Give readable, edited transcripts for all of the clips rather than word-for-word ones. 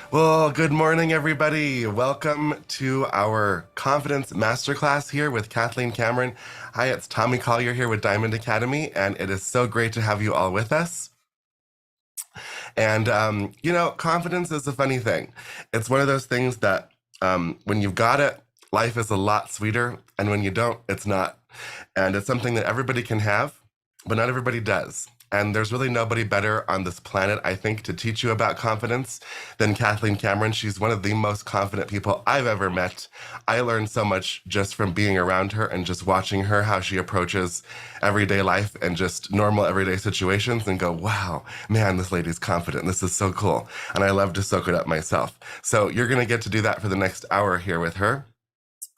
Well, good morning, everybody. Welcome to our Confidence Masterclass here with Kathleen Cameron. Hi, it's Tommy Collier here with Diamond Academy, and it is so great to have you all with us. And, confidence is a funny thing. It's one of those things that when you've got it, life is a lot sweeter, and when you don't, it's not. And it's something that everybody can have, but not everybody does. And there's really nobody better on this planet, I think, to teach you about confidence than Kathleen Cameron. She's one of the most confident people I've ever met. I learned so much just from being around her and just watching her, how she approaches everyday life and just normal everyday situations and go, wow, man, this lady's confident. This is so cool. And I love to soak it up myself. So you're going to get to do that for the next hour here with her.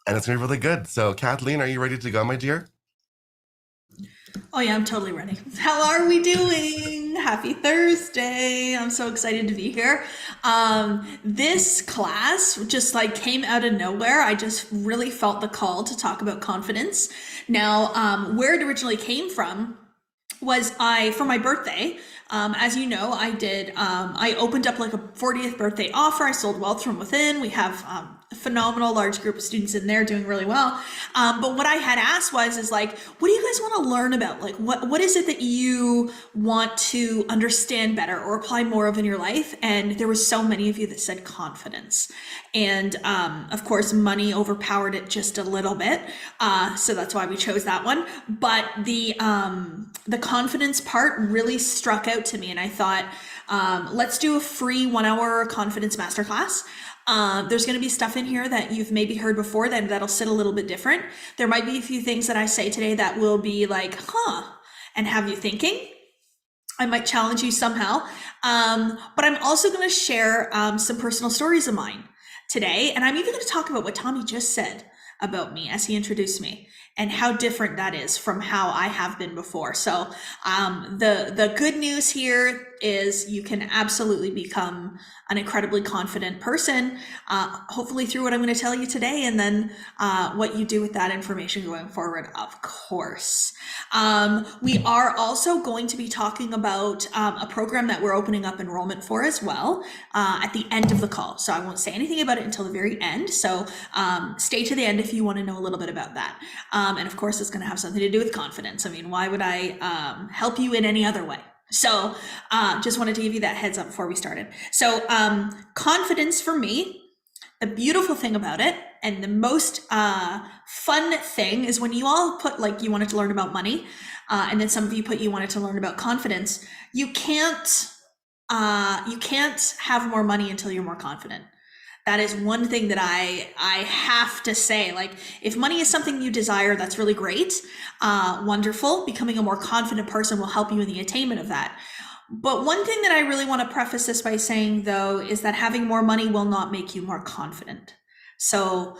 And it's going to be really good. So Kathleen, are you ready to go, my dear? Oh yeah, I'm totally ready. How are we doing? Happy Thursday. I'm so excited to be here. This class just like came out of nowhere. I just really felt the call to talk about confidence. Now, where it originally came from was for my birthday, as you know, I opened up like a 40th birthday offer. I sold Wealth from Within. We have a phenomenal large group of students in there doing really well. But what I had asked is like, what do you guys want to learn about? Like, what is it that you want to understand better or apply more of in your life? And there were so many of you that said confidence. And of course, money overpowered it just a little bit. So that's why we chose that one. But the confidence part really struck out to me. And I thought, let's do a free 1 hour confidence masterclass. There's going to be stuff in here that you've maybe heard before that'll sit a little bit different. There might be a few things that I say today that will be like, and have you thinking. I might challenge you somehow. But I'm also going to share some personal stories of mine today. And I'm even going to talk about what Tommy just said about me as he introduced me and how different that is from how I have been before. So the good news here is you can absolutely become an incredibly confident person, hopefully through what I'm going to tell you today, and then what you do with that information going forward, of course. We are also going to be talking about a program that we're opening up enrollment for as well at the end of the call. So I won't say anything about it until the very end. So stay to the end if you want to know a little bit about that. And of course, it's going to have something to do with confidence. I mean, why would I help you in any other way? So just wanted to give you that heads up before we started. So confidence for me, the beautiful thing about it and the most fun thing is when you all put like you wanted to learn about money and then some of you put you wanted to learn about confidence, you can't have more money until you're more confident. That is one thing that I have to say. Like, if money is something you desire, that's really great, wonderful. Becoming a more confident person will help you in the attainment of that. But one thing that I really want to preface this by saying, though, is that having more money will not make you more confident. So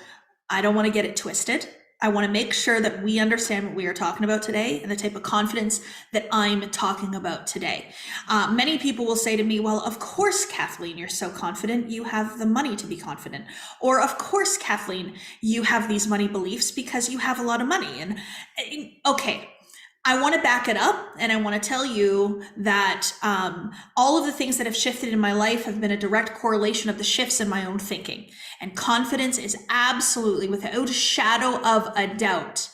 I don't want to get it twisted. I want to make sure that we understand what we are talking about today and the type of confidence that I'm talking about today. Many people will say to me, well, of course, Kathleen, you're so confident. You have the money to be confident. Or of course, Kathleen, you have these money beliefs because you have a lot of money. And okay, I want to back it up and I want to tell you that all of the things that have shifted in my life have been a direct correlation of the shifts in my own thinking. And confidence is absolutely, without a shadow of a doubt,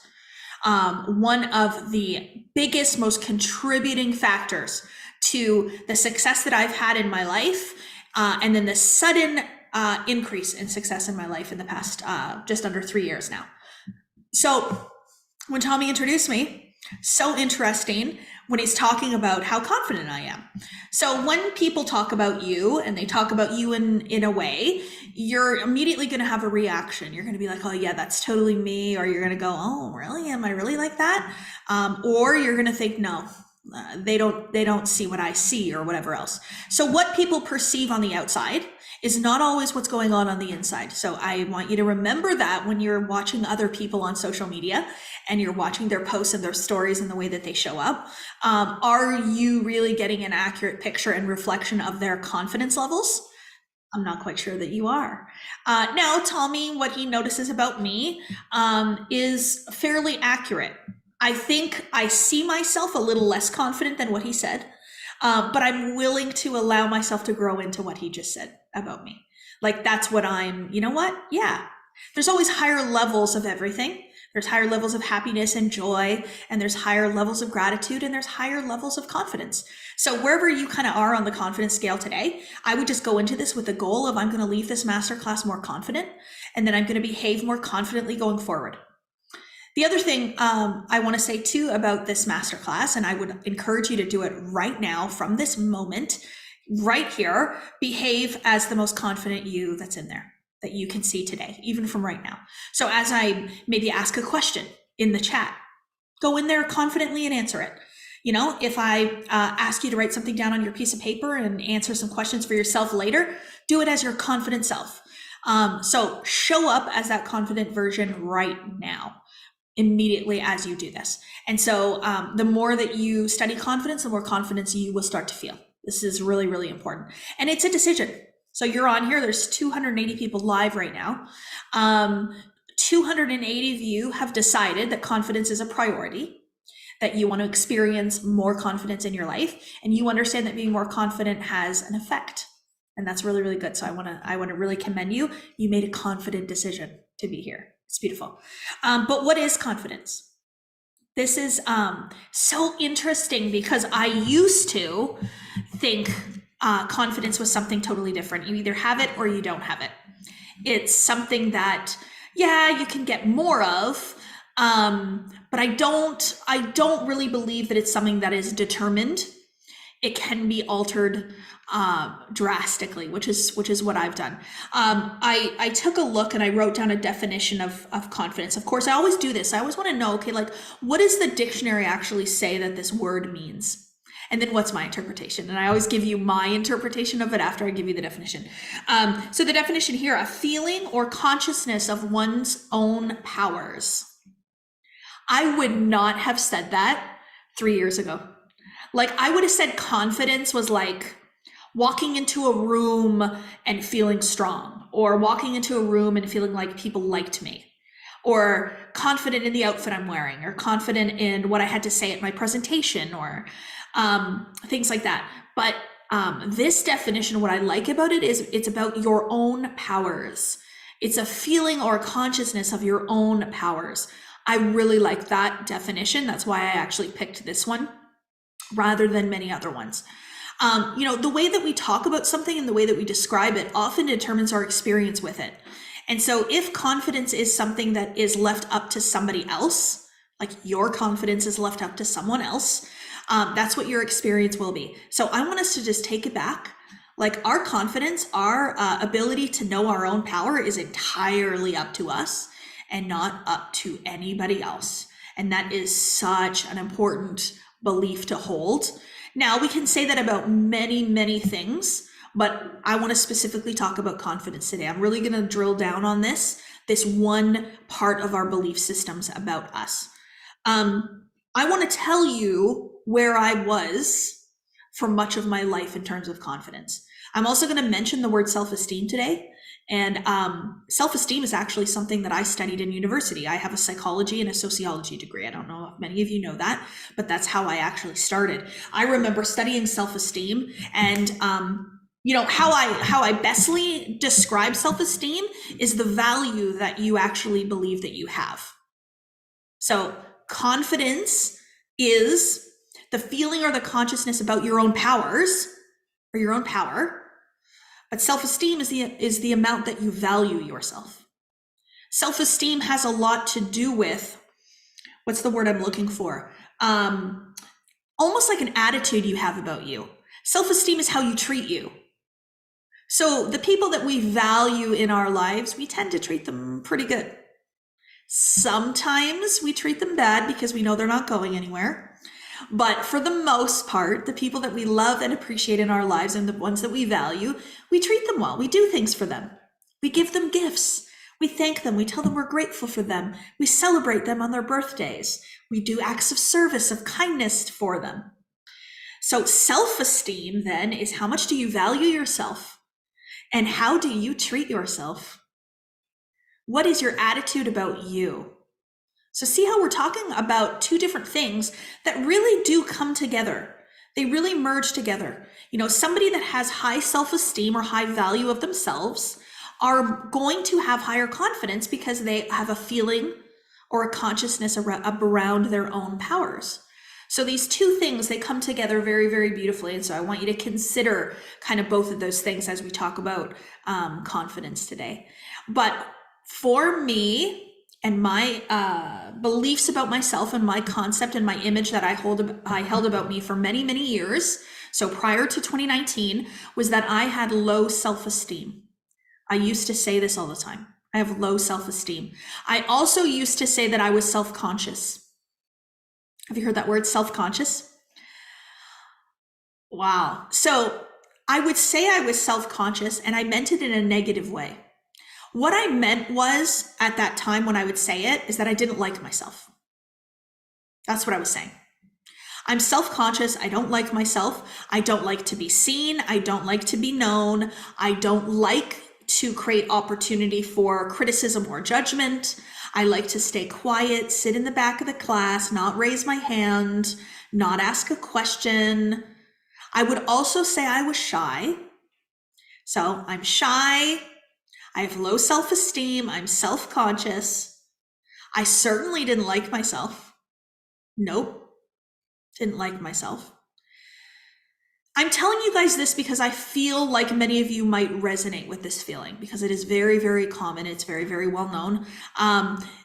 one of the biggest, most contributing factors to the success that I've had in my life, and then the sudden increase in success in my life in the past just under 3 years now. So when Tommy introduced me, so interesting when he's talking about how confident I am. So when people talk about you and they talk about you in a way, you're immediately going to have a reaction. You're going to be like, oh yeah, that's totally me. Or you're going to go, oh really? Am I really like that? Or you're going to think, no, they don't see what I see or whatever else. So what people perceive on the outside is not always what's going on the inside. So I want you to remember that when you're watching other people on social media and you're watching their posts and their stories and the way that they show up, are you really getting an accurate picture and reflection of their confidence levels? I'm not quite sure that you are. Now, Tommy, what he notices about me is fairly accurate. I think I see myself a little less confident than what he said, but I'm willing to allow myself to grow into what he just said. about me. Like, that's what you know what? Yeah. There's always higher levels of everything. There's higher levels of happiness and joy, and there's higher levels of gratitude, and there's higher levels of confidence. So wherever you kind of are on the confidence scale today, I would just go into this with the goal of, I'm going to leave this masterclass more confident, and then I'm going to behave more confidently going forward. The other thing I want to say too about this masterclass, and I would encourage you to do it right now from this moment, right here, behave as the most confident you that's in there, that you can see today, even from right now. So as I maybe ask a question in the chat, go in there confidently and answer it. You know, if I ask you to write something down on your piece of paper and answer some questions for yourself later, do it as your confident self. So show up as that confident version right now, immediately as you do this. And so the more that you study confidence, the more confidence you will start to feel. This is really, really important. And it's a decision. So you're on here, there's 280 people live right now. 280 of you have decided that confidence is a priority, that you want to experience more confidence in your life, and you understand that being more confident has an effect. And that's really, really good. So I want to really commend you. You made a confident decision to be here. It's beautiful. But what is confidence? This is so interesting because I used to think confidence was something totally different. You either have it or you don't have it. It's something that, yeah, you can get more of, but I don't really believe that it's something that is determined. It can be altered drastically, which is what I've done. I took a look and I wrote down a definition of confidence. Of course, I always do this. I always want to know, okay, like, what does the dictionary actually say that this word means? And then what's my interpretation? And I always give you my interpretation of it after I give you the definition. So the definition here, a feeling or consciousness of one's own powers. I would not have said that 3 years ago. Like, I would have said confidence was like walking into a room and feeling strong, or walking into a room and feeling like people liked me, or confident in the outfit I'm wearing, or confident in what I had to say at my presentation, or things like that. But this definition, what I like about it is it's about your own powers. It's a feeling or a consciousness of your own powers. I really like that definition. That's why I actually picked this one rather than many other ones. The way that we talk about something and the way that we describe it often determines our experience with it. And so if confidence is something that is left up to somebody else, like your confidence is left up to someone else, that's what your experience will be. So I want us to just take it back. Like, our confidence, our ability to know our own power is entirely up to us and not up to anybody else. And that is such an important belief to hold. Now, we can say that about many, many things, but I want to specifically talk about confidence today. I'm really going to drill down on this one part of our belief systems about us. I want to tell you where I was for much of my life in terms of confidence. I'm also going to mention the word self-esteem today. And self-esteem is actually something that I studied in university. I have a psychology and a sociology degree. I don't know if many of you know that, but that's how I actually started. I remember studying self-esteem, and how I bestly describe self-esteem is the value that you actually believe that you have. So confidence is the feeling or the consciousness about your own powers or your own power. But self-esteem is the amount that you value yourself. Self-esteem has a lot to do with, what's the word I'm looking for? Almost like an attitude you have about you. Self-esteem is how you treat you. So the people that we value in our lives, we tend to treat them pretty good. Sometimes we treat them bad because we know they're not going anywhere. But for the most part, the people that we love and appreciate in our lives and the ones that we value, we treat them well. We do things for them. We give them gifts. We thank them. We tell them we're grateful for them. We celebrate them on their birthdays. We do acts of service, of kindness for them. So self-esteem then is, how much do you value yourself? And how do you treat yourself? What is your attitude about you? So see how we're talking about two different things that really do come together. They really merge together. Somebody that has high self-esteem or high value of themselves are going to have higher confidence because they have a feeling or a consciousness around their own powers. So these two things, they come together very, very beautifully. And so I want you to consider kind of both of those things as we talk about confidence today. But for me and my beliefs about myself and my concept and my image that I held about me for many, many years, so prior to 2019, was that I had low self-esteem. I used to say this all the time. I have low self-esteem. I also used to say that I was self-conscious. Have you heard that word, self-conscious? Wow. So I would say I was self-conscious, and I meant it in a negative way. What I meant was, at that time when I would say it, is that I didn't like myself. That's what I was saying. I'm self-conscious. I don't like myself. I don't like to be seen. I don't like to be known. I don't like to create opportunity for criticism or judgment. I like to stay quiet, sit in the back of the class, not raise my hand, not ask a question. I would also say I was shy. So I'm shy. I have low self-esteem. I'm self-conscious. I certainly didn't like myself. Nope. Didn't like myself. I'm telling you guys this because I feel like many of you might resonate with this feeling, because it is very, very common. It's very, very well known.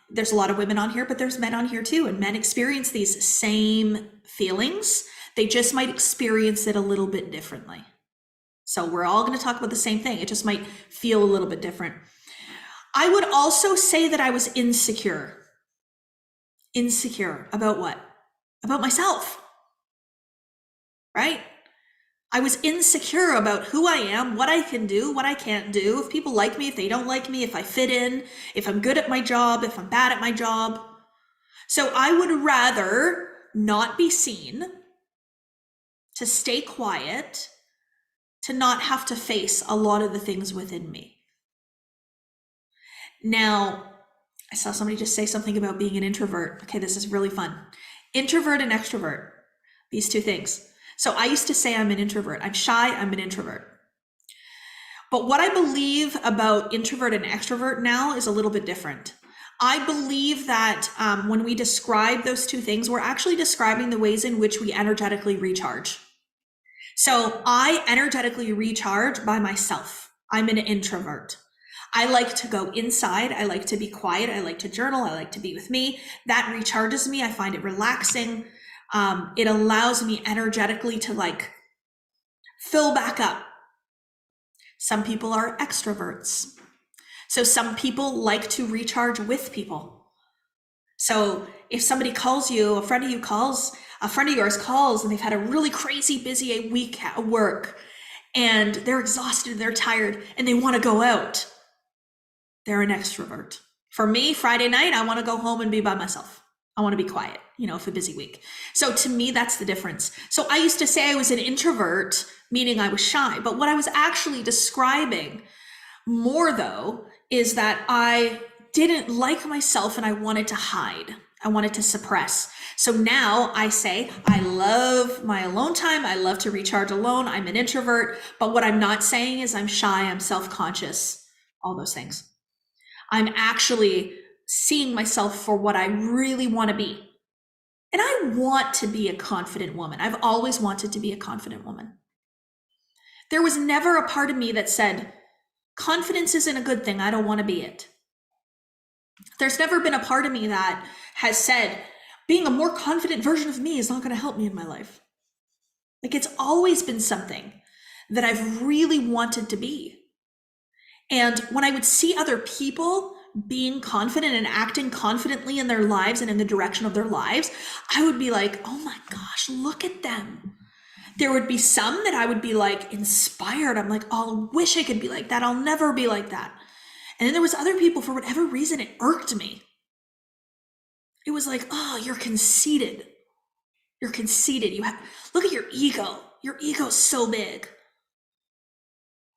There's a lot of women on here, but there's men on here too. And men experience these same feelings. They just might experience it a little bit differently. So we're all going to talk about the same thing. It just might feel a little bit different. I would also say that I was insecure. Insecure about what? About myself, right? I was insecure about who I am, what I can do, what I can't do, if people like me, if they don't like me, if I fit in, if I'm good at my job, if I'm bad at my job. So I would rather not be seen, to stay quiet, to not have to face a lot of the things within me. Now, I saw somebody just say something about being an introvert. Okay, this is really fun. Introvert and extrovert, these two things. So I used to say I'm an introvert. I'm shy, I'm an introvert. But what I believe about introvert and extrovert now is a little bit different. I believe that when we describe those two things, we're actually describing the ways in which we energetically recharge. So I energetically recharge by myself. I'm an introvert. I like to go inside. I like to be quiet. I like to journal. I like to be with me. That recharges me. I find it relaxing. It allows me energetically to fill back up. Some people are extroverts. So some people like to recharge with people. So if somebody calls you, a friend of yours calls, and they've had a really crazy busy week at work, and they're exhausted, they're tired, and they want to go out, they're an extrovert. For me, Friday night, I want to go home and be by myself. I want to be quiet, for a busy week. So to me, that's the difference. So I used to say I was an introvert, meaning I was shy. But what I was actually describing more, though, is that I didn't like myself and I wanted to hide. I wanted to suppress. So now I say I love my alone time. I love to recharge alone. I'm an introvert. But what I'm not saying is I'm shy, I'm self-conscious, all those things. I'm actually seeing myself for what I really want to be. And I want to be a confident woman. I've always wanted to be a confident woman. There was never a part of me that said, confidence isn't a good thing. I don't want to be it. There's never been a part of me that has said, being a more confident version of me is not going to help me in my life. It's always been something that I've really wanted to be. And when I would see other people being confident and acting confidently in their lives and in the direction of their lives, I would be like, oh my gosh, look at them. There would be some that I would be inspired. I'm like, oh, I wish I could be like that. I'll never be like that. And then there was other people, for whatever reason, it irked me. It was like, oh, you're conceited. You're conceited. Look at your ego. Your ego's so big.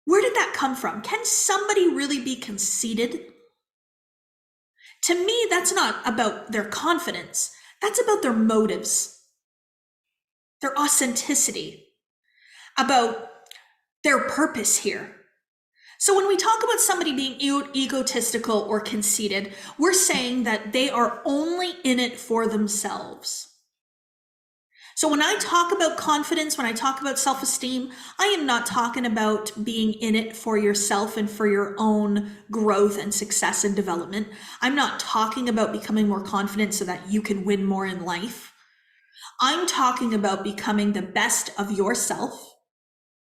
Where did that come from? Can somebody really be conceited? To me, that's not about their confidence. That's about their motives. their authenticity, about their purpose here. So when we talk about somebody being egotistical or conceited, we're saying that they are only in it for themselves. So when I talk about confidence, when I talk about self-esteem, I am not talking about being in it for yourself and for your own growth and success and development. I'm not talking about becoming more confident so that you can win more in life. I'm talking about becoming the best of yourself.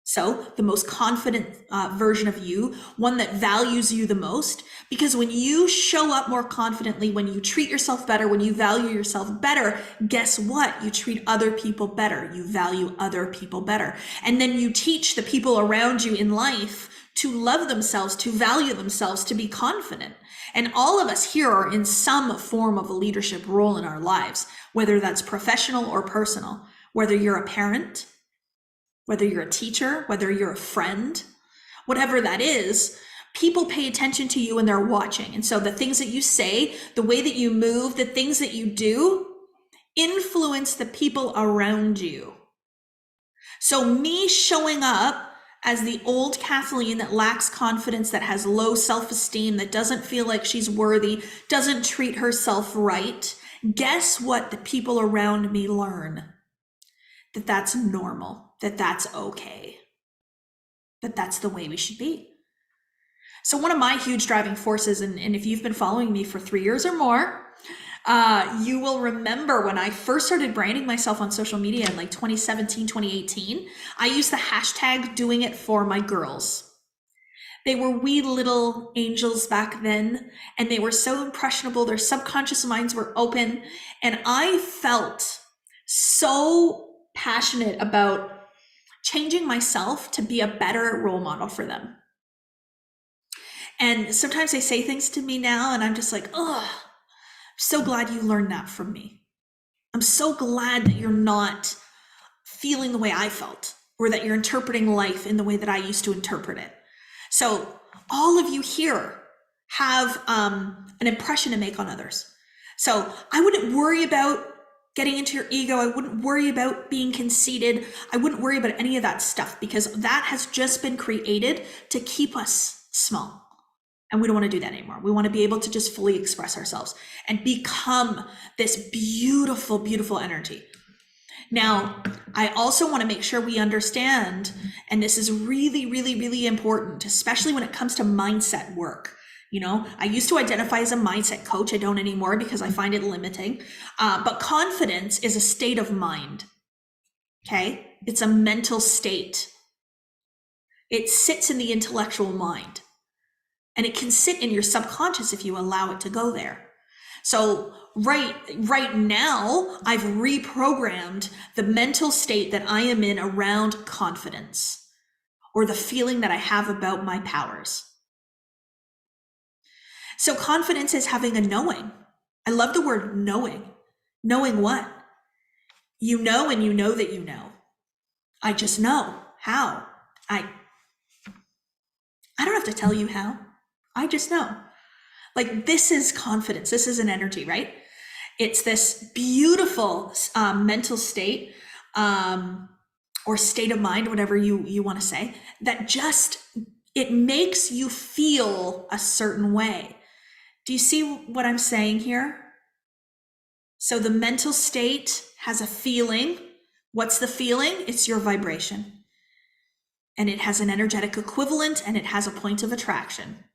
So the most confident version of you, one that values you the most, because when you show up more confidently, when you treat yourself better, when you value yourself better, guess what? You treat other people better. You value other people better. And then you teach the people around you in life to love themselves, to value themselves, to be confident. And all of us here are in some form of a leadership role in our lives, whether that's professional or personal, whether you're a parent, whether you're a teacher, whether you're a friend, whatever that is, people pay attention to you and they're watching. And so the things that you say, the way that you move, the things that you do influence the people around you. So me showing up as the old Kathleen that lacks confidence, that has low self-esteem, that doesn't feel like she's worthy, doesn't treat herself right, guess what the people around me learn? That that's normal, that that's okay, that that's the way we should be. So one of my huge driving forces, and if you've been following me for 3 years or more, you will remember when I first started branding myself on social media in like 2017, 2018, I used the hashtag doing it for my girls. They were wee little angels back then, and they were so impressionable. Their subconscious minds were open, and I felt so passionate about changing myself to be a better role model for them. And sometimes they say things to me now and I'm just like, oh, I'm so glad you learned that from me. I'm so glad that you're not feeling the way I felt, or that you're interpreting life in the way that I used to interpret it. So all of you here have an impression to make on others. So I wouldn't worry about getting into your ego. I wouldn't worry about being conceited. I wouldn't worry about any of that stuff, because that has just been created to keep us small. And we don't want to do that anymore. We want to be able to just fully express ourselves and become this beautiful, beautiful energy. Now, I also want to make sure we understand, and this is really, really, really important, especially when it comes to mindset work. You know, I used to identify as a mindset coach. I don't anymore because I find it limiting. But confidence is a state of mind. Okay. It's a mental state. It sits in the intellectual mind, and it can sit in your subconscious if you allow it to go there. So right now, I've reprogrammed the mental state that I am in around confidence, or the feeling that I have about my powers. So confidence is having a knowing. I love the word knowing. Knowing what? You know, and you know that you know. I just know. How? I don't have to tell you how. I just know. Like, this is confidence. This is an energy, right? It's this beautiful mental state or state of mind, whatever you want to say, that just, it makes you feel a certain way. Do you see what I'm saying here? So the mental state has a feeling. What's the feeling? It's your vibration. And it has an energetic equivalent, and it has a point of attraction.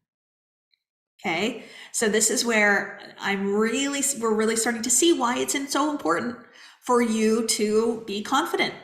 Okay, so this is where we're really starting to see why it's so important for you to be confident.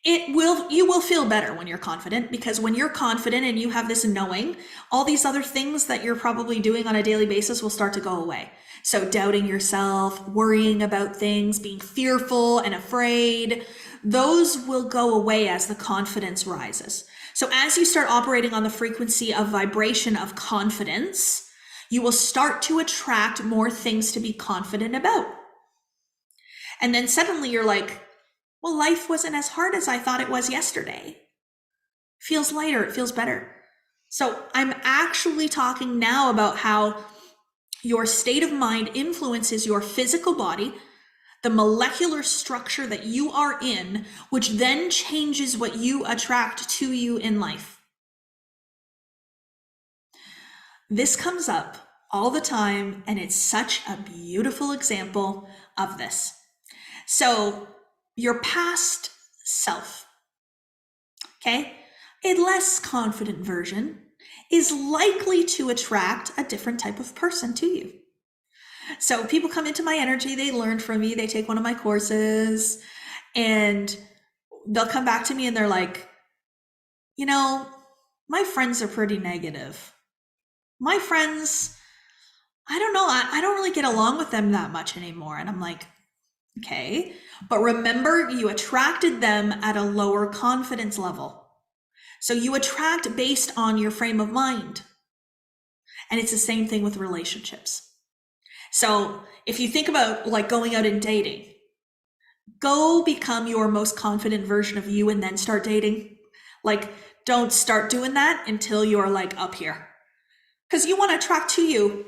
You will feel better when you're confident, because when you're confident and you have this knowing, all these other things that you're probably doing on a daily basis will start to go away. So doubting yourself, worrying about things, being fearful and afraid, those will go away as the confidence rises. So as you start operating on the frequency of vibration of confidence, you will start to attract more things to be confident about. And then suddenly you're like, well, life wasn't as hard as I thought it was yesterday. It feels lighter, it feels better. So I'm actually talking now about how your state of mind influences your physical body, the molecular structure that you are in, which then changes what you attract to you in life. This comes up all the time, and it's such a beautiful example of this. So your past self, okay, a less confident version is likely to attract a different type of person to you. So people come into my energy, they learn from me, they take one of my courses, and they'll come back to me and they're like, you know, my friends are pretty negative. My friends, I don't know, I don't really get along with them that much anymore. And I'm like, okay, but remember, you attracted them at a lower confidence level. So you attract based on your frame of mind. And it's the same thing with relationships. So if you think about like going out and dating, go become your most confident version of you and then start dating. Like, don't start doing that until you're like up here. Because you want to attract to you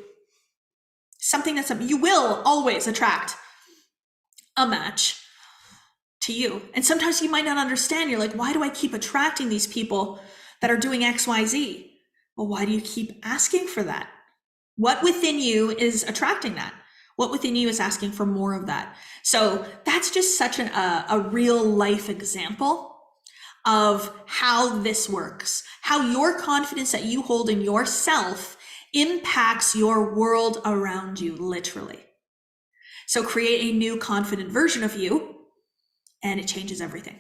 something that's, you will always attract a match to you. And sometimes you might not understand. You're like, why do I keep attracting these people that are doing X, Y, Z? Well, why do you keep asking for that? What within you is attracting that? What within you is asking for more of that? So that's just such a real life example of how this works, how your confidence that you hold in yourself impacts your world around you, literally. So create a new confident version of you, and it changes everything.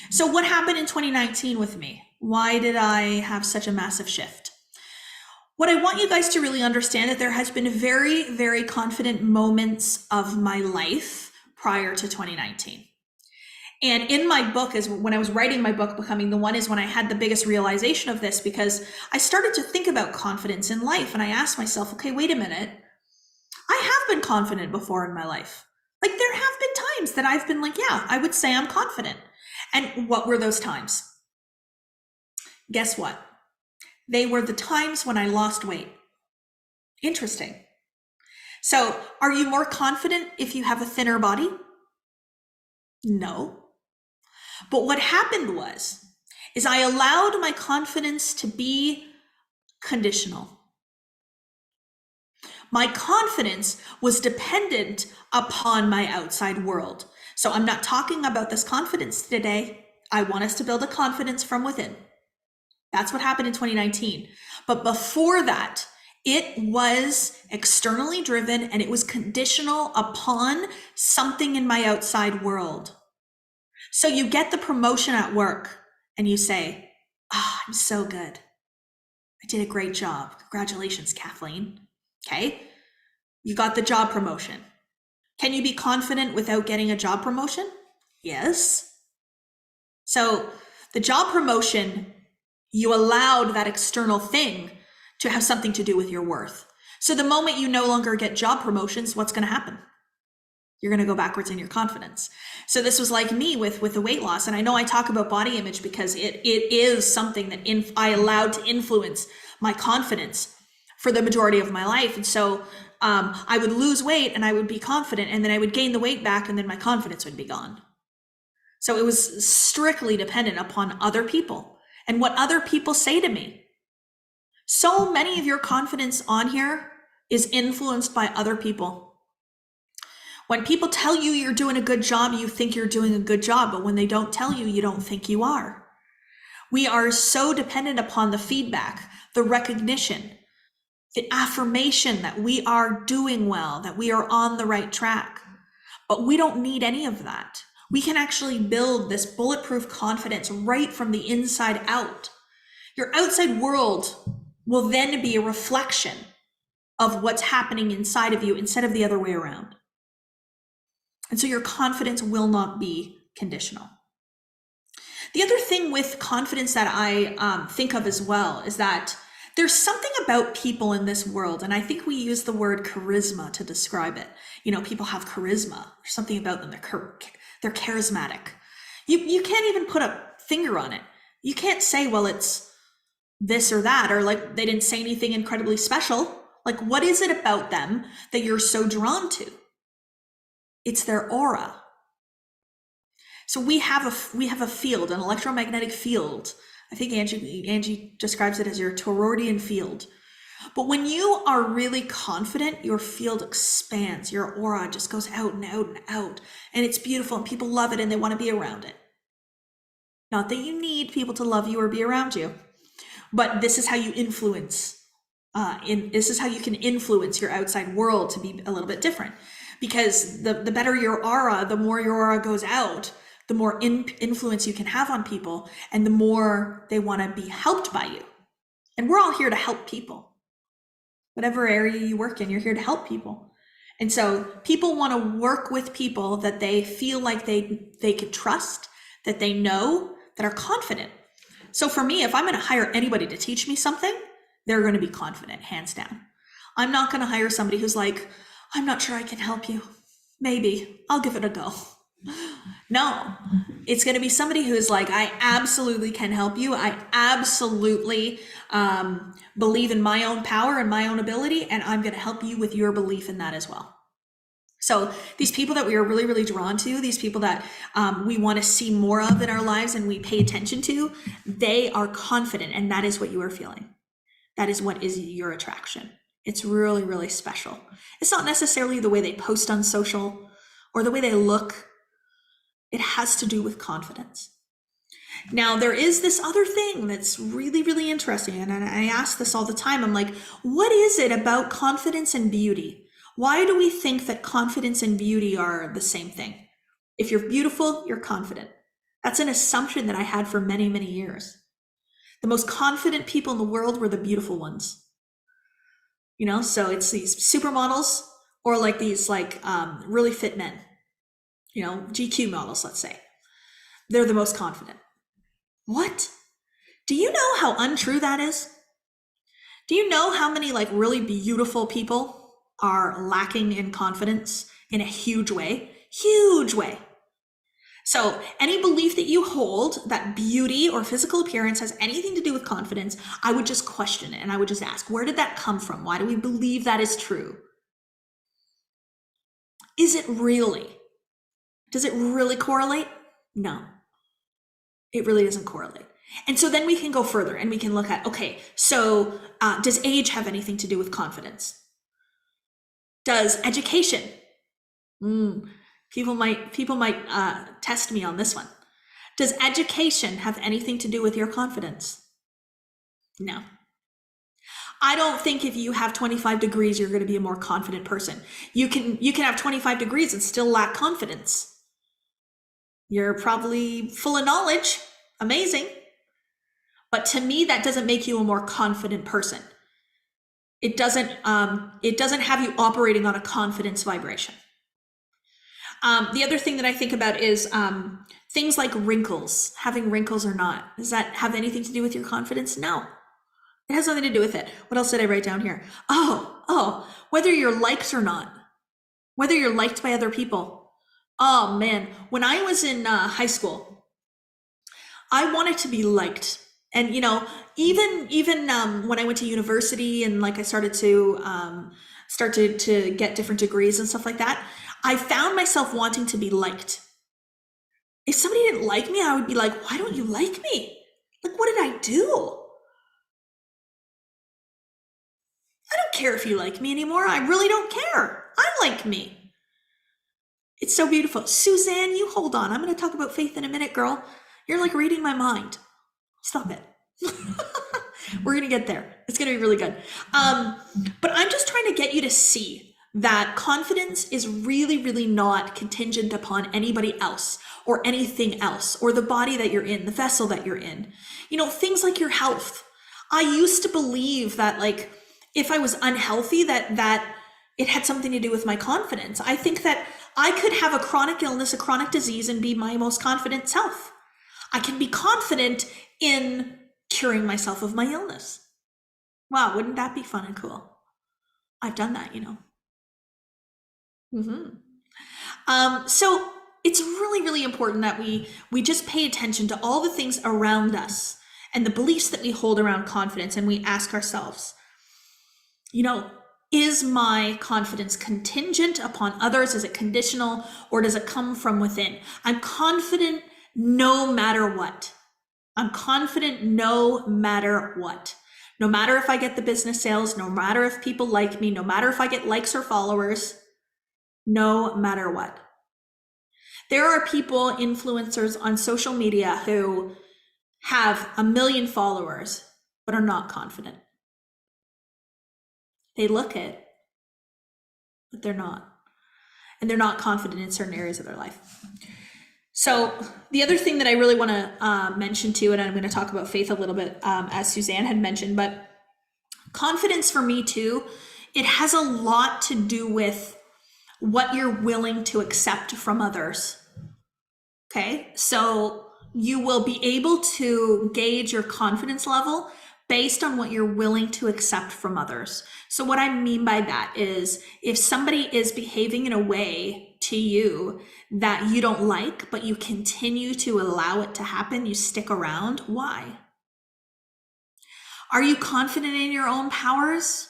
So what happened in 2019 with me? Why did I have such a massive shift? What I want you guys to really understand that there has been very, very confident moments of my life prior to 2019. And in my book is when I was writing my book, Becoming the One, is when I had the biggest realization of this, because I started to think about confidence in life. And I asked myself, okay, wait a minute. I have been confident before in my life. Like, there have been times that I've been like, yeah, I would say I'm confident. And what were those times? Guess what? They were the times when I lost weight. Interesting. So are you more confident if you have a thinner body? No. But what happened is I allowed my confidence to be conditional. My confidence was dependent upon my outside world. So I'm not talking about this confidence today. I want us to build a confidence from within. That's what happened in 2019. But before that, it was externally driven and it was conditional upon something in my outside world. So you get the promotion at work and you say, I'm so good. I did a great job. Congratulations, Kathleen. Okay. You got the job promotion. Can you be confident without getting a job promotion? Yes. So the job promotion, you allowed that external thing to have something to do with your worth. So the moment you no longer get job promotions, what's going to happen? You're going to go backwards in your confidence. So this was like me with the weight loss. And I know I talk about body image because it is something that I allowed to influence my confidence for the majority of my life. And so I would lose weight and I would be confident, and then I would gain the weight back and then my confidence would be gone. So it was strictly dependent upon other people and what other people say to me. So many of your confidence on here is influenced by other people. When people tell you you're doing a good job, you think you're doing a good job, but when they don't tell you, you don't think you are. We are so dependent upon the feedback, the recognition, the affirmation that we are doing well, that we are on the right track. But we don't need any of that. We can actually build this bulletproof confidence right from the inside out. Your outside world will then be a reflection of what's happening inside of you instead of the other way around. And so your confidence will not be conditional. The other thing with confidence that I think of as well is that there's something about people in this world, and I think we use the word charisma to describe it. You know, people have charisma. There's something about them. They're charismatic. You can't even put a finger on it. You can't say, well, it's this or that, or like they didn't say anything incredibly special. Like, what is it about them that you're so drawn to? It's their aura. So we have a field, an electromagnetic field. I think Angie describes it as your toroidal field. But when you are really confident, your field expands. Your aura just goes out and out and out. And it's beautiful and people love it and they want to be around it. Not that you need people to love you or be around you, but this is how you influence. This is how you can influence your outside world to be a little bit different. Because the better your aura, the more your aura goes out, the more influence you can have on people and the more they want to be helped by you. And we're all here to help people. Whatever area you work in, you're here to help people. And so people want to work with people that they feel like they can trust, that they know, that are confident. So for me, if I'm going to hire anybody to teach me something, they're going to be confident, hands down. I'm not going to hire somebody who's like, I'm not sure I can help you. Maybe I'll give it a go. No, it's going to be somebody who is like, I absolutely can help you. I absolutely believe in my own power and my own ability, and I'm going to help you with your belief in that as well. So these people that we are really, really drawn to, these people that we want to see more of in our lives and we pay attention to, they are confident, and that is what you are feeling. That is what is your attraction. It's really, really special. It's not necessarily the way they post on social or the way they look. It has to do with confidence. Now, there is this other thing that's really, really interesting. And I ask this all the time. I'm like, what is it about confidence and beauty? Why do we think that confidence and beauty are the same thing? If you're beautiful, you're confident. That's an assumption that I had for many, many years. The most confident people in the world were the beautiful ones. You know, so it's these supermodels or like these really fit men. You know, GQ models, let's say. They're the most confident. What? Do you know how untrue that is? Do you know how many really beautiful people are lacking in confidence in a huge way? Huge way. So any belief that you hold that beauty or physical appearance has anything to do with confidence, I would just question it and I would just ask, where did that come from? Why do we believe that is true? Is it really? Does it really correlate? No, it really doesn't correlate. And so then we can go further and we can look at, okay, so does age have anything to do with confidence? Does education? People might test me on this one. Does education have anything to do with your confidence? No. I don't think if you have 25 degrees, you're going to be a more confident person. You can have 25 degrees and still lack confidence. You're probably full of knowledge, amazing. But to me, that doesn't make you a more confident person. It doesn't have you operating on a confidence vibration. The other thing that I think about is things like wrinkles, having wrinkles or not. Does that have anything to do with your confidence? No, it has nothing to do with it. What else did I write down here? Oh, whether you're liked or not, whether you're liked by other people. Oh man, when I was in high school, I wanted to be liked. And even when I went to university and I started to get different degrees and stuff like that, I found myself wanting to be liked. If somebody didn't like me, I would be like, why don't you like me? What did I do? I don't care if you like me anymore. I really don't care. I like me. It's so beautiful. Suzanne, you hold on. I'm going to talk about faith in a minute, girl. You're reading my mind. Stop it. We're going to get there. It's going to be really good. But I'm just trying to get you to see that confidence is really, really not contingent upon anybody else or anything else or the body that you're in, the vessel that you're in. Things like your health. I used to believe that if I was unhealthy, that it had something to do with my confidence. I think that I could have a chronic illness, a chronic disease, and be my most confident self. I can be confident in curing myself of my illness. Wow, wouldn't that be fun and cool? I've done that, So it's really, really important that we just pay attention to all the things around us and the beliefs that we hold around confidence, and we ask ourselves, is my confidence contingent upon others? Is it conditional, or does it come from within? I'm confident no matter what. I'm confident no matter what. No matter if I get the business sales, no matter if people like me, no matter if I get likes or followers, no matter what. There are people, influencers on social media, who have 1 million followers, but are not confident. They look it, but they're not. And they're not confident in certain areas of their life. So the other thing that I really want to mention too, and I'm going to talk about faith a little bit, as Suzanne had mentioned, but confidence for me too, it has a lot to do with what you're willing to accept from others. Okay, so you will be able to gauge your confidence level based on what you're willing to accept from others. So what I mean by that is, if somebody is behaving in a way to you that you don't like, but you continue to allow it to happen, you stick around, why? Are you confident in your own powers?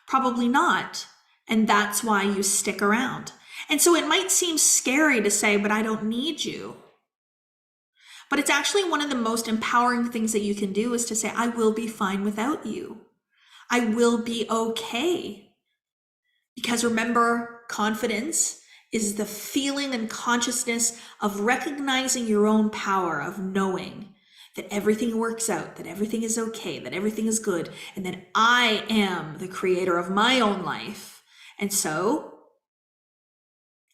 Probably not. And that's why you stick around. And so it might seem scary to say, but I don't need you. But it's actually one of the most empowering things that you can do, is to say, I will be fine without you. I will be okay. Because remember, confidence is the feeling and consciousness of recognizing your own power, of knowing that everything works out, that everything is okay, that everything is good, and that I am the creator of my own life. And so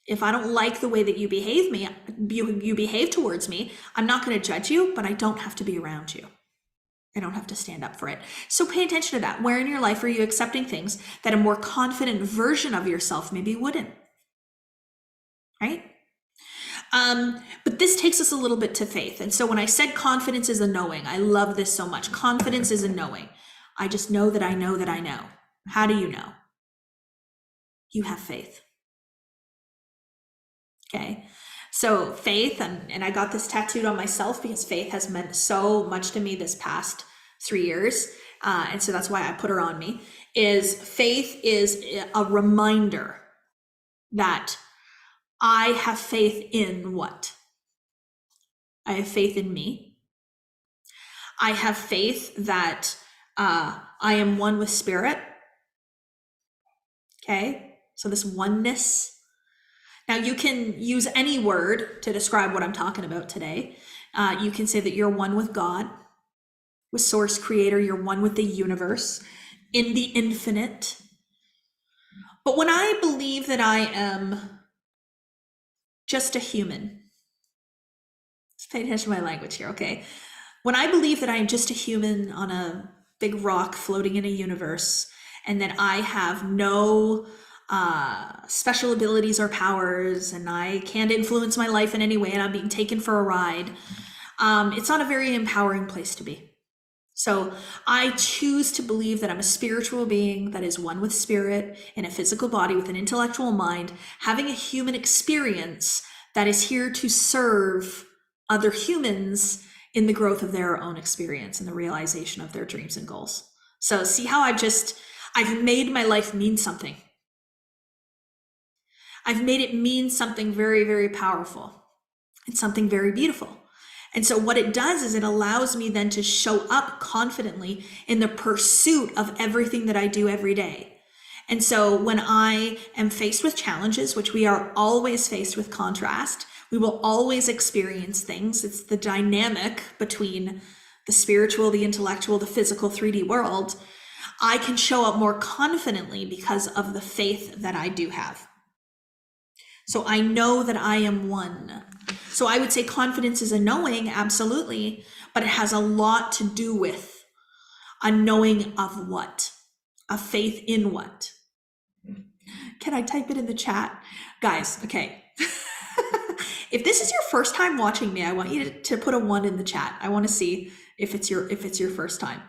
if I don't like the way that you behave towards me, I'm not going to judge you, but I don't have to be around you. I don't have to stand up for it. So pay attention to that. Where in your life are you accepting things that a more confident version of yourself maybe wouldn't? Right? But this takes us a little bit to faith. And so when I said confidence is a knowing, I love this so much. Confidence is a knowing. I just know that I know that I know. How do you know? You have faith. Okay. So faith, and I got this tattooed on myself because faith has meant so much to me this past 3 years. And so that's why I put her on me, is faith is a reminder that I have faith in what? I have faith in me. I have faith that I am one with spirit. Okay. So this oneness. Now you can use any word to describe what I'm talking about today. You can say that you're one with God, with Source Creator. You're one with the universe, in the infinite. But when I believe that I am just a human, let's pay attention to my language here, okay? When I believe that I am just a human on a big rock floating in a universe, and that I have no special abilities or powers, and I can't influence my life in any way, and I'm being taken for a ride, it's not a very empowering place to be. So I choose to believe that I'm a spiritual being that is one with spirit, in a physical body with an intellectual mind, having a human experience that is here to serve other humans in the growth of their own experience and the realization of their dreams and goals. So see how I've made my life mean something. I've made it mean something very, very powerful and something very beautiful. And so what it does is it allows me then to show up confidently in the pursuit of everything that I do every day. And so when I am faced with challenges, which we are always faced with contrast, we will always experience things. It's the dynamic between the spiritual, the intellectual, the physical 3D world. I can show up more confidently because of the faith that I do have. So I know that I am one. So I would say confidence is a knowing, absolutely, but it has a lot to do with a knowing of what? A faith in what? Can I type it in the chat? Guys, okay. If this is your first time watching me, I want you to put a 1 in the chat. I want to see if it's your first time.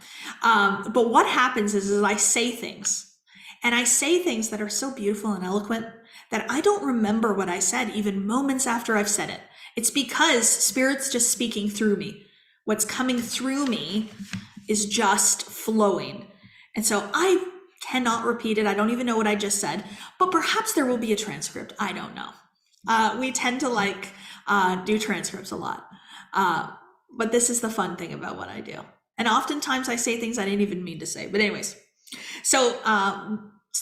But what happens is I say things, and I say things that are so beautiful and eloquent that I don't remember what I said even moments after I've said it. It's because Spirit's just speaking through me. What's coming through me is just flowing. And so I cannot repeat it. I don't even know what I just said, but perhaps there will be a transcript. I don't know. We tend to do transcripts a lot. But this is the fun thing about what I do. And oftentimes I say things I didn't even mean to say. But anyways, so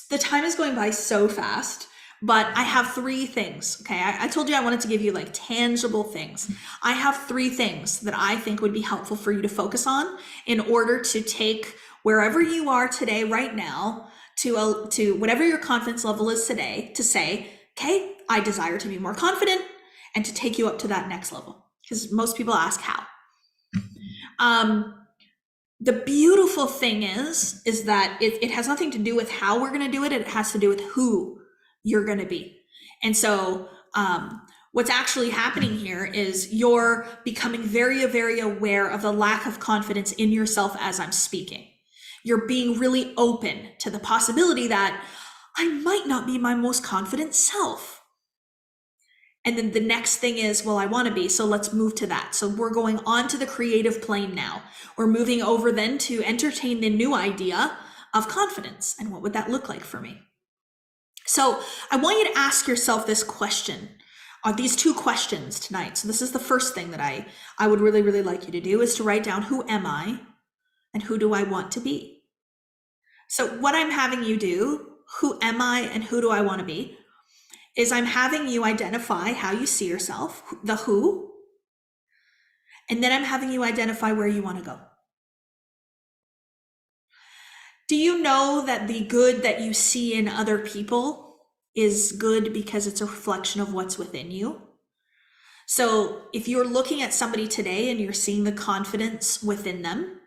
the time is going by so fast, but I have 3 things. Okay. I told you I wanted to give you like tangible things. I have 3 things that I think would be helpful for you to focus on in order to take wherever you are today, right now, to whatever your confidence level is today, to say, okay, I desire to be more confident, and to take you up to that next level. Because most people ask how. The beautiful thing is that it has nothing to do with how we're going to do it. It has to do with who you're going to be. And so what's actually happening here is you're becoming very, very aware of the lack of confidence in yourself as I'm speaking. You're being really open to the possibility that I might not be my most confident self. And then the next thing is, well, I want to be, so let's move to that. So we're going on to the creative plane now. We're moving over then to entertain the new idea of confidence. And what would that look like for me? So I want you to ask yourself this question, or these 2 questions tonight. So this is the first thing that I would really, really like you to do, is to write down, who am I and who do I want to be? So what I'm having you do, who am I and who do I want to be, is I'm having you identify how you see yourself, the who, and then I'm having you identify where you want to go. Do you know that the good that you see in other people is good because it's a reflection of what's within you? So if you're looking at somebody today and you're seeing the confidence within them,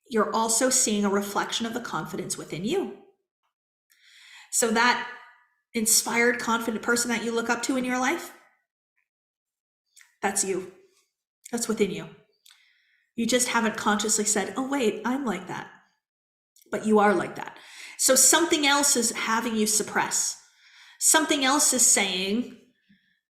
you're also seeing a reflection of the confidence within you. So that inspired, confident person that you look up to in your life, that's you. That's within you. You just haven't consciously said, oh, wait, I'm like that. But you are like that. So something else is having you suppress. Something else is saying,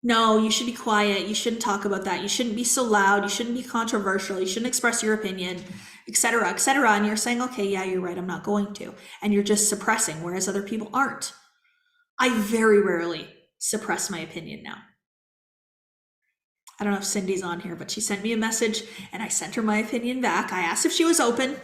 no, you should be quiet. You shouldn't talk about that. You shouldn't be so loud. You shouldn't be controversial. You shouldn't express your opinion, etc., etc. And you're saying, okay, yeah, you're right. I'm not going to. And you're just suppressing, whereas other people aren't. I very rarely suppress my opinion now. I don't know if Cindy's on here, but she sent me a message and I sent her my opinion back. I asked if she was open.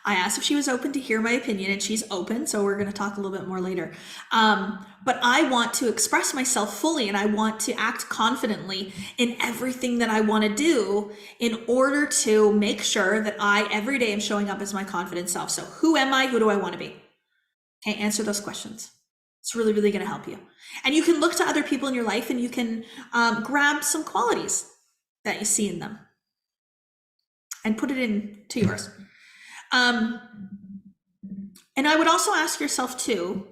To hear my opinion, and she's open. So we're going to talk a little bit more later. But I want to express myself fully, and I want to act confidently in everything that I want to do in order to make sure that I every day am showing up as my confident self. So who am I? Who do I want to be? Okay, answer those questions. It's really, really going to help you. And you can look to other people in your life and you can grab some qualities that you see in them and put it into yours. And I would also ask yourself too,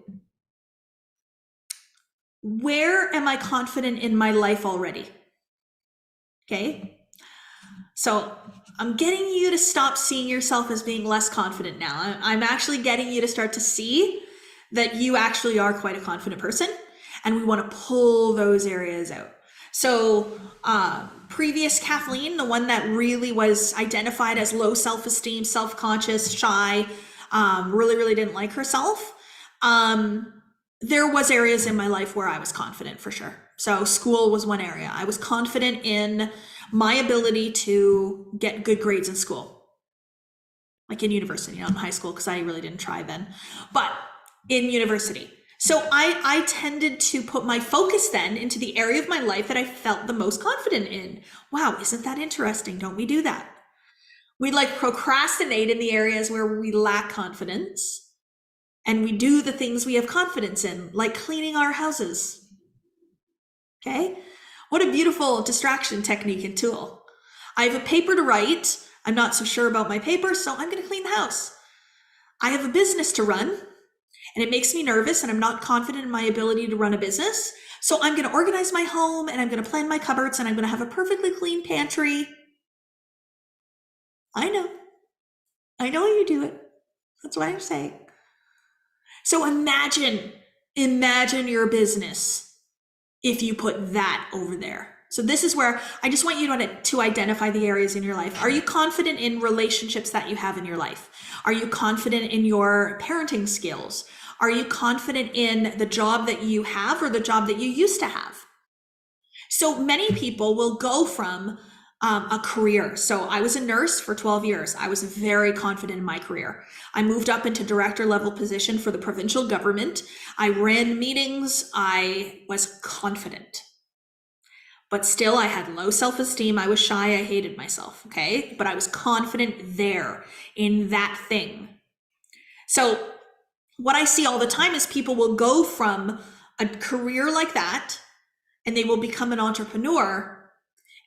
where am I confident in my life already? Okay. So I'm getting you to stop seeing yourself as being less confident now. I'm actually getting you to start to see that you actually are quite a confident person, and we want to pull those areas out. So previous Kathleen, the one that really was identified as low self-esteem, self-conscious, shy, really, really didn't like herself. There was areas in my life where I was confident for sure. So school was one area. I was confident in my ability to get good grades in school, like in university, not in high school, because I really didn't try then, but in university. So I tended to put my focus then into the area of my life that I felt the most confident in. Wow, isn't that interesting? Don't we do that? We procrastinate in the areas where we lack confidence, and we do the things we have confidence in, like cleaning our houses. Okay? What a beautiful distraction technique and tool. I have a paper to write. I'm not so sure about my paper, so I'm going to clean the house. I have a business to run, and it makes me nervous, and I'm not confident in my ability to run a business. So I'm going to organize my home, and I'm going to plan my cupboards, and I'm going to have a perfectly clean pantry. I know you do it. That's what I'm saying. So imagine your business if you put that over there. So this is where I just want you to identify the areas in your life. Are you confident in relationships that you have in your life? Are you confident in your parenting skills? Are you confident in the job that you have or the job that you used to have? So many people will go from a career. So I was a nurse for 12 years. I was very confident in my career. I moved up into director level position for the provincial government. I ran meetings. I was confident. But still, I had low self-esteem. I was shy. I hated myself. Okay. But I was confident there in that thing. So what I see all the time is people will go from a career like that and they will become an entrepreneur.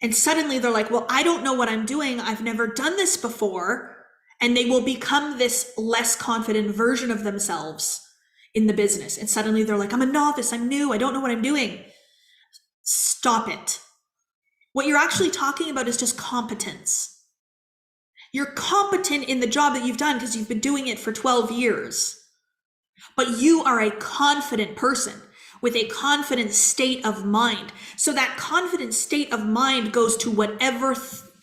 And suddenly they're like, well, I don't know what I'm doing. I've never done this before. And they will become this less confident version of themselves in the business. And suddenly they're like, I'm a novice. I'm new. I don't know what I'm doing. Stop it. What you're actually talking about is just competence. You're competent in the job that you've done because you've been doing it for 12 years. But you are a confident person with a confident state of mind. So that confident state of mind goes to whatever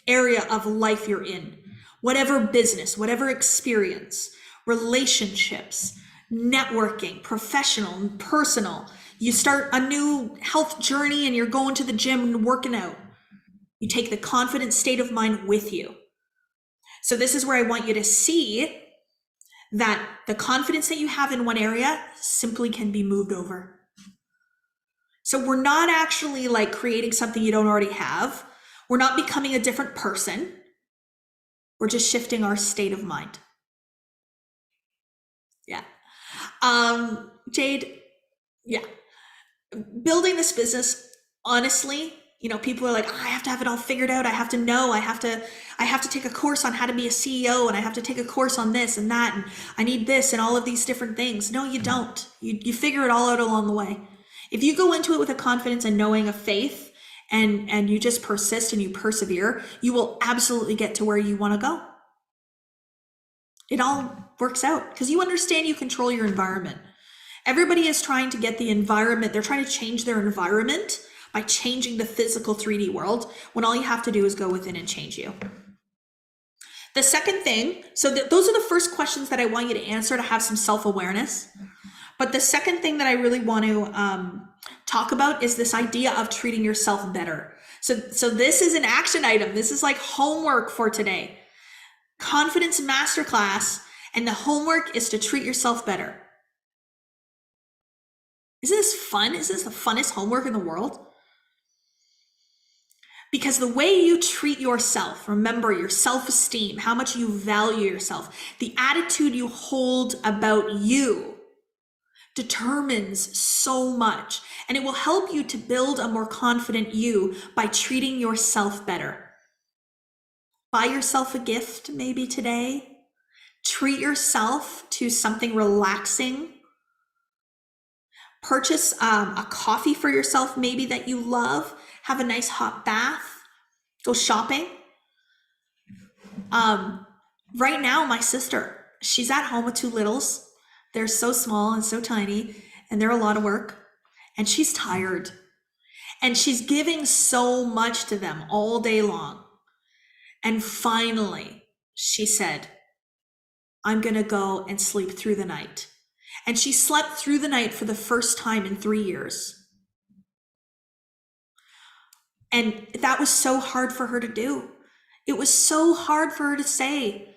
area of life you're in, whatever business, whatever experience, relationships, networking, professional and personal. You start a new health journey and you're going to the gym and working out. You take the confident state of mind with you. So this is where I want you to see that the confidence that you have in one area simply can be moved over. So we're not actually like creating something you don't already have. We're not becoming a different person. We're just shifting our state of mind. Yeah. Jade, yeah. Building this business, honestly, you know, people are like, oh, I have to have it all figured out. I have to know, I have to take a course on how to be a CEO, and I have to take a course on this and that, and I need this and all of these different things. No, you don't. You figure it all out along the way. If you go into it with a confidence and knowing of faith and you just persist and you persevere, you will absolutely get to where you want to go. It all works out because you understand you control your environment. Everybody is trying to get the environment. They're trying to change their environment by changing the physical 3D world, when all you have to do is go within and change you. The second thing, so those are the first questions that I want you to answer to have some self-awareness. But the second thing that I really want to talk about is this idea of treating yourself better. So this is an action item. This is like homework for today. Confidence Masterclass, and the homework is to treat yourself better. Isn't this fun? Is this the funnest homework in the world? Because the way you treat yourself, remember your self-esteem, how much you value yourself, the attitude you hold about you determines so much. And it will help you to build a more confident you by treating yourself better. Buy yourself a gift maybe today. Treat yourself to something relaxing. Purchase a coffee for yourself maybe that you love. Have a nice hot bath. Go shopping. Right now, my sister, she's at home with two littles. They're so small and so tiny, and they're a lot of work. And she's tired. And she's giving so much to them all day long. And finally, she said, I'm going to go and sleep through the night. And she slept through the night for the first time in 3 years. And that was so hard for her to do. It was so hard for her to say,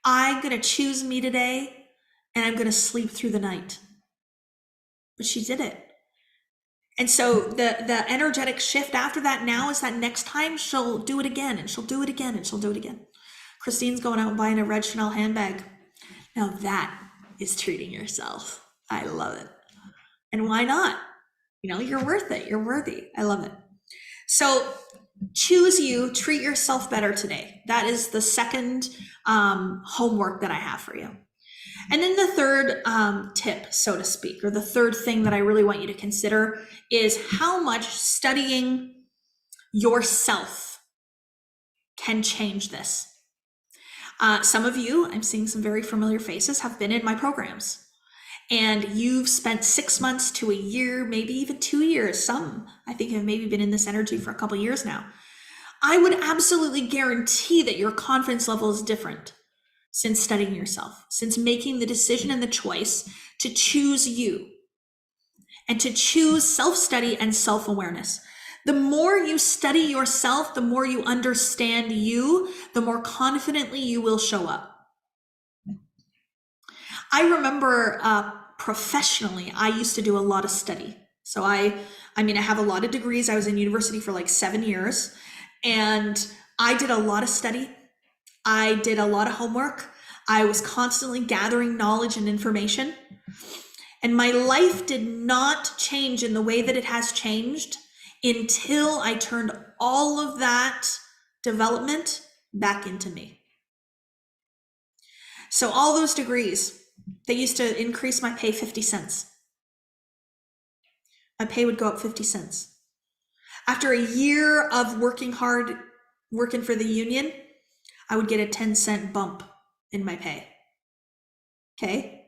I'm going to choose me today and I'm going to sleep through the night. But she did it. And so the energetic shift after that now is that next time she'll do it again, and she'll do it again, and she'll do it again. Christine's going out and buying a red Chanel handbag. Now that is treating yourself. I love it. And why not? You know, you're worth it. You're worthy. I love it. So choose you, treat yourself better today. That is the second homework that I have for you. And then the third tip, so to speak, or the third thing that I really want you to consider is how much studying yourself can change this. Some of you, I'm seeing some very familiar faces, have been in my programs. and you've spent 6 months to a year, maybe even 2 years, some I think have maybe been in this energy for a couple years now, I would absolutely guarantee that your confidence level is different since studying yourself, since making the decision and the choice to choose you and to choose self-study and self-awareness. The more you study yourself, the more you understand you, the more confidently you will show up. I remember professionally, I used to do a lot of study. So I have a lot of degrees. I was in university for like 7 years, and I did a lot of study. I did a lot of homework. I was constantly gathering knowledge and information. And my life did not change in the way that it has changed until I turned all of that development back into me. So all those degrees, they used to increase my pay 50 cents. My pay would go up 50 cents. After a year of working hard, working for the union, I would get a 10-cent bump in my pay. Okay?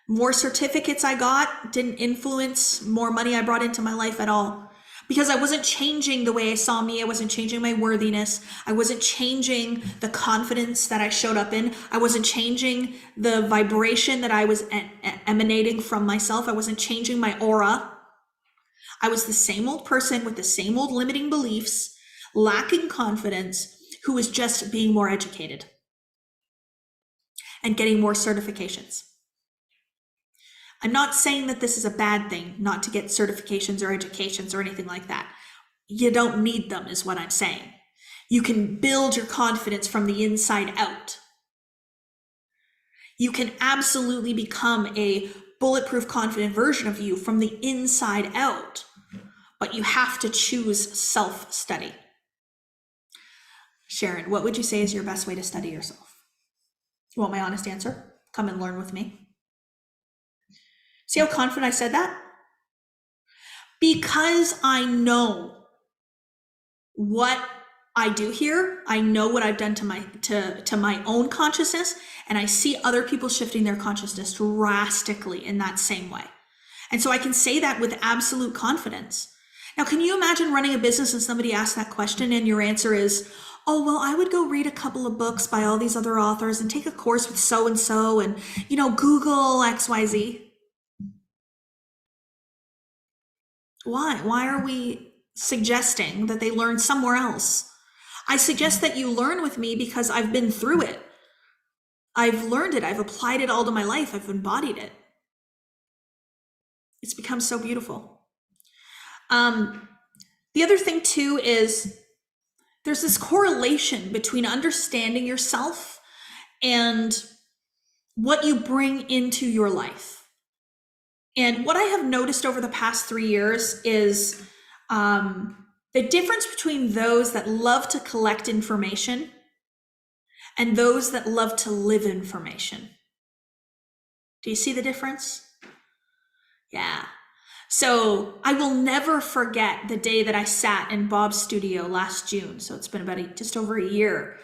More certificates I got didn't influence more money I brought into my life at all, because I wasn't changing the way I saw me. I wasn't changing my worthiness. I wasn't changing the confidence that I showed up in. I wasn't changing the vibration that I was emanating from myself. I wasn't changing my aura. I was the same old person with the same old limiting beliefs, lacking confidence, who was just being more educated and getting more certifications. I'm not saying that this is a bad thing, not to get certifications or educations or anything like that. You don't need them, is what I'm saying. You can build your confidence from the inside out. You can absolutely become a bulletproof, confident version of you from the inside out, but you have to choose self-study. Sharon, what would you say is your best way to study yourself? You want my honest answer? Come and learn with me. See how confident I said that? Because I know what I do here. I know what I've done to my own consciousness, and I see other people shifting their consciousness drastically in that same way. And so I can say that with absolute confidence. Now, can you imagine running a business and somebody asks that question and your answer is, oh, well, I would go read a couple of books by all these other authors and take a course with so-and-so and, Google XYZ. Why? Why are we suggesting that they learn somewhere else? I suggest that you learn with me because I've been through it. I've learned it. I've applied it all to my life. I've embodied it. It's become so beautiful. The other thing too is there's this correlation between understanding yourself and what you bring into your life. And what I have noticed over the past 3 years is the difference between those that love to collect information and those that love to live information. Do you see the difference? Yeah. So I will never forget the day that I sat in Bob's studio last June. So it's been about just over a year.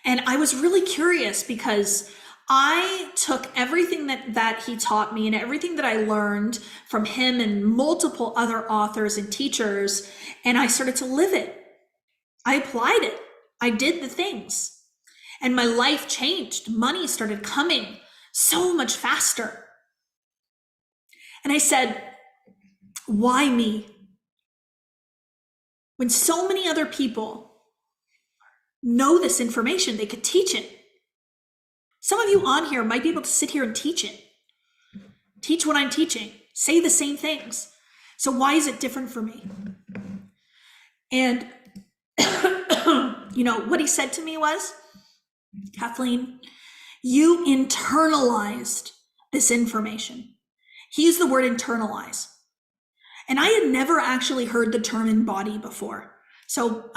And I was really curious because I took everything that he taught me and everything that I learned from him and multiple other authors and teachers, and I started to live it. I applied it. I did the things. And my life changed. Money started coming so much faster. And I said, why me? When so many other people know this information, they could teach it. Some of you on here might be able to sit here and teach it. Teach what I'm teaching. Say the same things. So why is it different for me? And what he said to me was, Kathleen, you internalized this information. He used the word internalize. And I had never actually heard the term embody before. So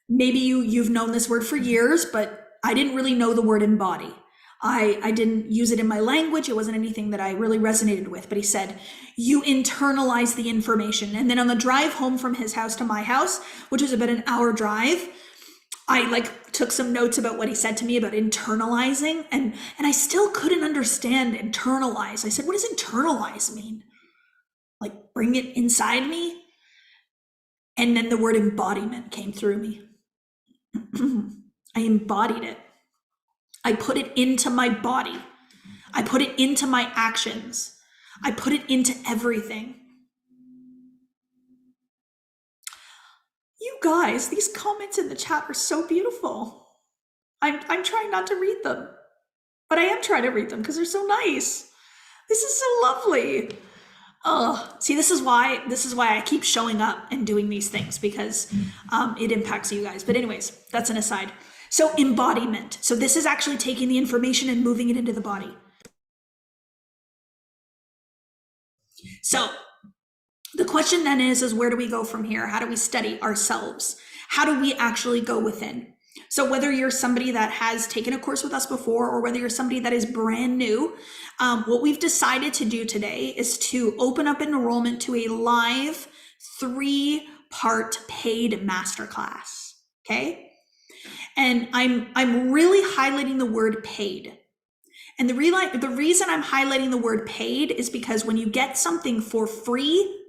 maybe you've known this word for years, but I didn't really know the word embody. I didn't use it in my language. It wasn't anything that I really resonated with. But he said, you internalize the information. And then on the drive home from his house to my house, which is about an hour drive, I like took some notes about what he said to me about internalizing, and I still couldn't understand internalize. I said, what does internalize mean? Like bring it inside me? And then the word embodiment came through me. I embodied it. I put it into my body. I put it into my actions. I put it into everything. You guys, these comments in the chat are so beautiful. I'm trying not to read them, but I am trying to read them because they're so nice. This is so lovely. Oh, see, this is why I keep showing up and doing these things, because it impacts you guys. But anyways, that's an aside. So embodiment. So this is actually taking the information and moving it into the body. So the question then is where do we go from here? How do we study ourselves? How do we actually go within? So whether you're somebody that has taken a course with us before, or whether you're somebody that is brand new, what we've decided to do today is to open up enrollment to a live 3-part paid masterclass. Okay. And I'm really highlighting the word paid. And the reason I'm highlighting the word paid is because when you get something for free,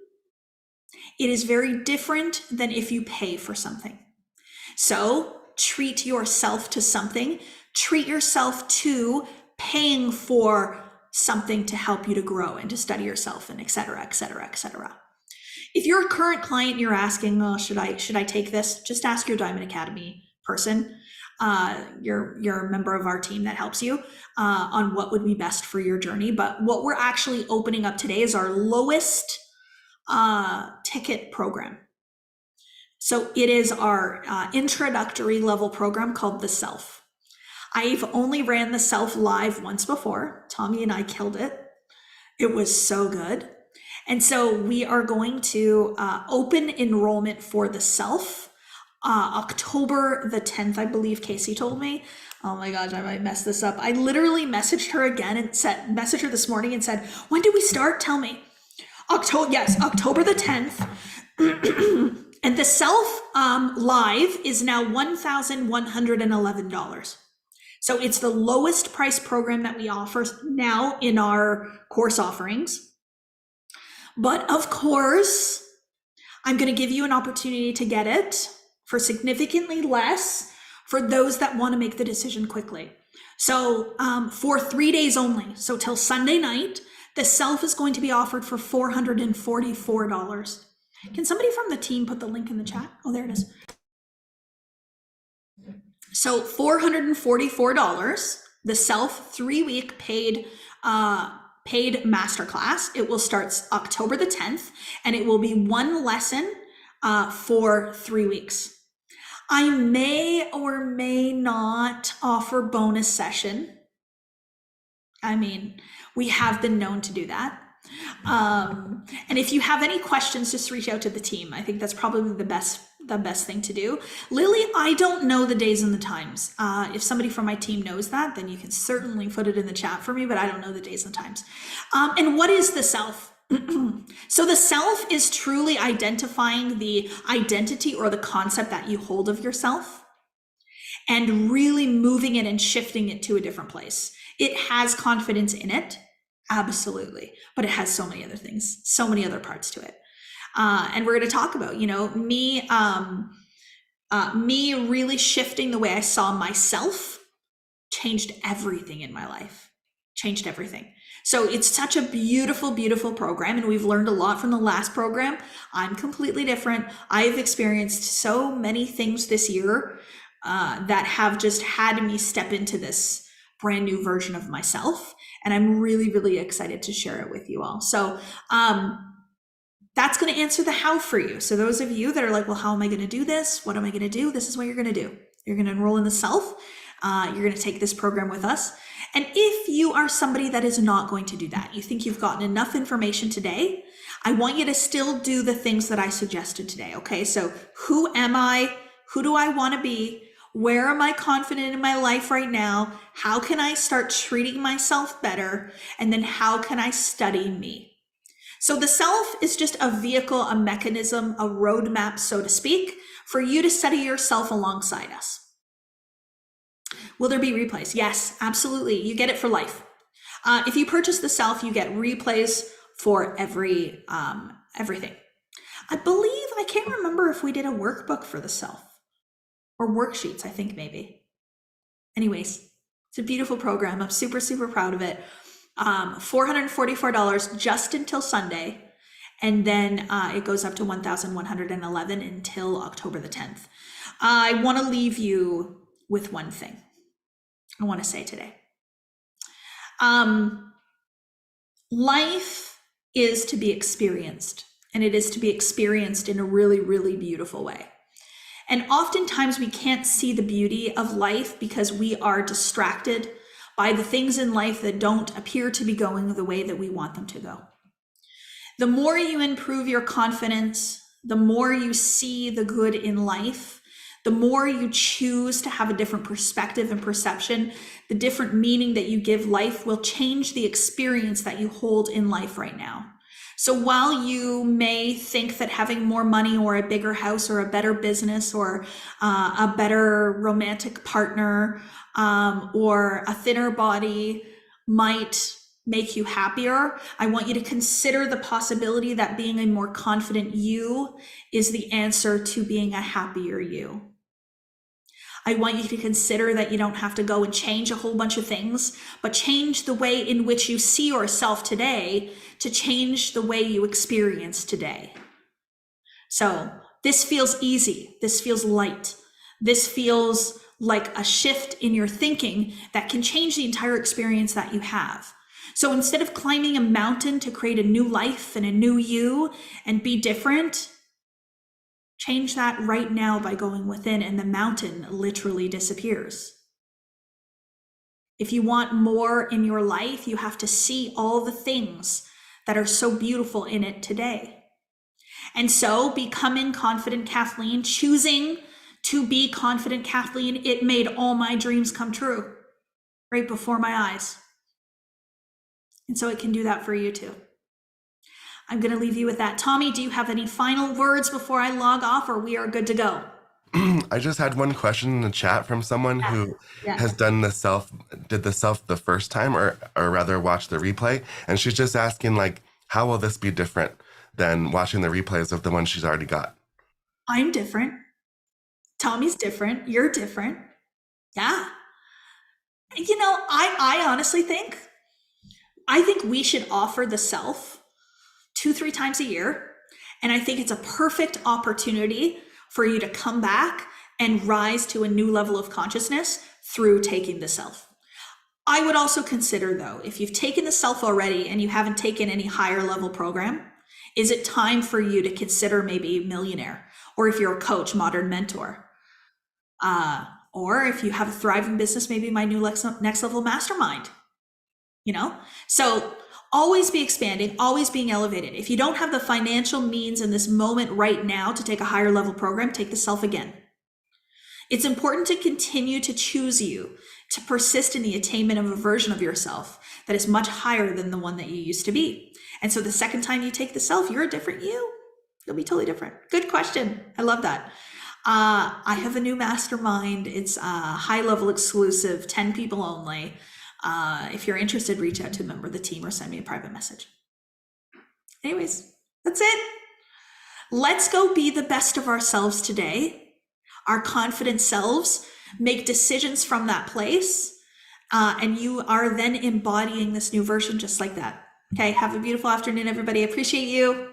it is very different than if you pay for something. So treat yourself to something. Treat yourself to paying for something to help you to grow and to study yourself, and et cetera, et cetera, et cetera. If you're a current client and you're asking, oh, should I take this? Just ask your Diamond Academy person. You're a member of our team that helps you on what would be best for your journey. But what we're actually opening up today is our lowest ticket program. So it is our introductory level program called the Self. I've only ran the Self live once before. Tommy and I killed it. It was so good. And so we are going to open enrollment for the Self October the 10th, I believe Casey told me. Oh my gosh, I might mess this up. I literally messaged her again and messaged her this morning and said, when do we start? Tell me. October the 10th. And the Self live is now $1,111. So it's the lowest price program that we offer now in our course offerings. But of course, I'm going to give you an opportunity to get it for significantly less for those that want to make the decision quickly. So for 3 days only, so till Sunday night, the Self is going to be offered for $444. Can somebody from the team put the link in the chat? Oh, there it is. So $444, the Self 3-week paid masterclass. It will start October the 10th, and it will be one lesson for 3 weeks. I may or may not offer bonus session. I mean, we have been known to do that. And if you have any questions, just reach out to the team. I think that's probably the best thing to do. Lily, I don't know the days and the times. If somebody from my team knows that, then you can certainly put it in the chat for me, but I don't know the days and times. And what is the Self? So the Self is truly identifying the identity or the concept that you hold of yourself and really moving it and shifting it to a different place. It has confidence in it. Absolutely. But it has so many other things, so many other parts to it. And we're going to talk about, me really shifting the way I saw myself changed everything in my life, changed everything. So it's such a beautiful, beautiful program. And we've learned a lot from the last program. I'm completely different. I've experienced so many things this year that have just had me step into this brand new version of myself. And I'm really, really excited to share it with you all. So that's going to answer the how for you. So those of you that are like, well, how am I going to do this? What am I going to do? This is what you're going to do. You're going to enroll in the Self. You're going to take this program with us. And if you are somebody that is not going to do that, you think you've gotten enough information today, I want you to still do the things that I suggested today. Okay. So who am I? Who do I want to be? Where am I confident in my life right now? How can I start treating myself better? And then how can I study me? So the Self is just a vehicle, a mechanism, a roadmap, so to speak, for you to study yourself alongside us. Will there be replays? Yes, absolutely. You get it for life. If you purchase the self, you get replays for everything. I believe, I can't remember if we did a workbook for the self or worksheets, I think maybe. Anyways, it's a beautiful program. I'm super, super proud of it. $444 just until Sunday. And then it goes up to $1,111 until October the 10th. I want to leave you with one thing I want to say today. Life is to be experienced, and it is to be experienced in a really, really beautiful way. And oftentimes we can't see the beauty of life because we are distracted by the things in life that don't appear to be going the way that we want them to go. The more you improve your confidence, the more you see the good in life, the more you choose to have a different perspective and perception, the different meaning that you give life will change the experience that you hold in life right now. So while you may think that having more money or a bigger house or a better business or a better romantic partner or a thinner body might make you happier, I want you to consider the possibility that being a more confident you is the answer to being a happier you. I want you to consider that you don't have to go and change a whole bunch of things, but change the way in which you see yourself today to change the way you experience today. So this feels easy. This feels light. This feels like a shift in your thinking that can change the entire experience that you have. So instead of climbing a mountain to create a new life and a new you and be different, change that right now by going within, and the mountain literally disappears. If you want more in your life, you have to see all the things that are so beautiful in it today. And so becoming confident Kathleen, choosing to be confident Kathleen, it made all my dreams come true right before my eyes. And so it can do that for you too. I'm going to leave you with that. Tommy, do you have any final words before I log off, or we are good to go? I just had one question in the chat from someone who has did the self the first time, or rather watched the replay. And she's just asking, like, how will this be different than watching the replays of the one she's already got? I'm different. Tommy's different. You're different. Yeah. You know, I honestly think we should offer the self 2-3 times a year. And I think it's a perfect opportunity for you to come back and rise to a new level of consciousness through taking the self. I would also consider, though, if you've taken the self already and you haven't taken any higher level program, is it time for you to consider maybe Millionaire? Or if you're a coach, Modern Mentor? Or if you have a thriving business, maybe my new next level mastermind, you know? So always be expanding, always being elevated. If you don't have the financial means in this moment right now to take a higher level program, take the self again. It's important to continue to choose you, to persist in the attainment of a version of yourself that is much higher than the one that you used to be. And so the second time you take the self, you're a different you. You'll be totally different. Good question. I love that. I have a new mastermind. It's a high level exclusive, 10 people only. If you're interested, reach out to a member of the team or send me a private message. Anyways, that's it. Let's go be the best of ourselves today. Our confident selves, make decisions from that place. And you are then embodying this new version just like that. Okay, have a beautiful afternoon, everybody. I appreciate you.